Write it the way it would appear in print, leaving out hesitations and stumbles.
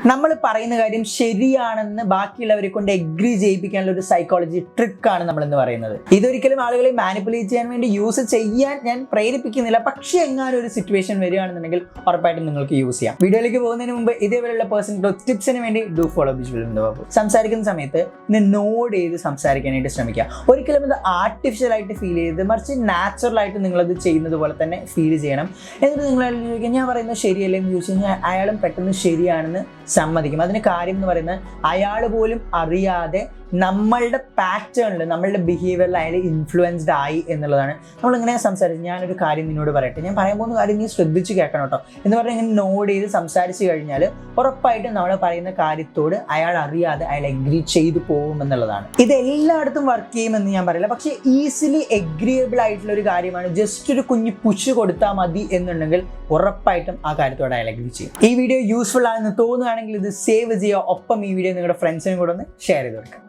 നമ്മൾ പറയുന്ന കാര്യം ശരിയാണെന്ന് ബാക്കിയുള്ളവരെ കൊണ്ട് എഗ്രി ചെയ്യിപ്പിക്കാനുള്ള ഒരു സൈക്കോളജി ട്രിക്കാണ് നമ്മളെന്ന് പറയുന്നത്. ഇതൊരിക്കലും ആളുകളെ മാനിപ്പുലേറ്റ് ചെയ്യാൻ വേണ്ടി യൂസ് ചെയ്യാൻ ഞാൻ പ്രേരിപ്പിക്കുന്നില്ല. പക്ഷേ എങ്ങാനും ഒരു സിറ്റുവേഷൻ വരികയാണെന്നുണ്ടെങ്കിൽ ഉറപ്പായിട്ടും നിങ്ങൾക്ക് യൂസ് ചെയ്യാം. വീഡിയോയിലേക്ക് പോകുന്നതിന് മുമ്പ് ഇതേപോലെയുള്ള പേഴ്സണൽ ഗ്രോത്ത് ടിപ്സിന് വേണ്ടി ഡു ഫോളോ ബിജുവൽ ബാബു. സംസാരിക്കുന്ന സമയത്ത് നോഡ് ചെയ്ത് സംസാരിക്കാനായിട്ട് ശ്രമിക്കുക. ഒരിക്കലും ഇത് ആർട്ടിഫിഷ്യൽ ആയിട്ട് ഫീൽ ചെയ്ത് മറിച്ച് നാച്ചുറൽ ആയിട്ട് നിങ്ങളത് ചെയ്യുന്നത് പോലെ തന്നെ ഫീൽ ചെയ്യണം. എന്നിട്ട് നിങ്ങൾ ചോദിക്കുക ഞാൻ പറയുന്നത് ശരിയല്ലേ എന്ന് ചോദിച്ചു കഴിഞ്ഞാൽ അയാളും പെട്ടെന്ന് ശരിയാണെന്ന് സമ്മതിക്കും. അതിന് കാര്യം എന്ന് പറയുന്നത് അയാൾ പോലും അറിയാതെ നമ്മളുടെ പാറ്റേണിൽ നമ്മളുടെ ബിഹേവിയറിൽ അയാൾ ഇൻഫ്ലുവൻസ്ഡ് ആയി എന്നുള്ളതാണ്. നമ്മളിങ്ങനെ സംസാരിച്ച് ഞാനൊരു കാര്യം നിന്നോട് പറയട്ടെ, ഞാൻ പറയാൻ പോകുന്ന കാര്യം നീ ശ്രദ്ധിച്ച് കേൾക്കണം കേട്ടോ എന്ന് പറഞ്ഞാൽ ഇങ്ങനെ നോഡ് ചെയ്ത് സംസാരിച്ച് കഴിഞ്ഞാൽ ഉറപ്പായിട്ടും നമ്മൾ പറയുന്ന കാര്യത്തോട് അയാൾ അറിയാതെ അയാൾ എഗ്രി ചെയ്തു പോകുമെന്നുള്ളതാണ്. ഇത് എല്ലായിടത്തും വർക്ക് ചെയ്യുമെന്ന് ഞാൻ പറയില്ല, പക്ഷേ ഈസിലി എഗ്രിയബിൾ ആയിട്ടുള്ള ഒരു കാര്യമാണ്. ജസ്റ്റ് ഒരു കുഞ്ഞു പുഷ് കൊടുത്താൽ മതി എന്നുണ്ടെങ്കിൽ ഉറപ്പായിട്ടും ആ കാര്യത്തോട് അയാൾ എഗ്രി ചെയ്യും. ഈ വീഡിയോ യൂസ്ഫുൾ ആണെന്ന് തോന്നുകയാണെങ്കിൽ ഇത് സേവ് ചെയ്യുക. ഒപ്പം ഈ വീഡിയോ നിങ്ങളുടെ ഫ്രണ്ട്സിനും കൂടെ ഒന്ന് ഷെയർ ചെയ്ത് കൊടുക്കുക.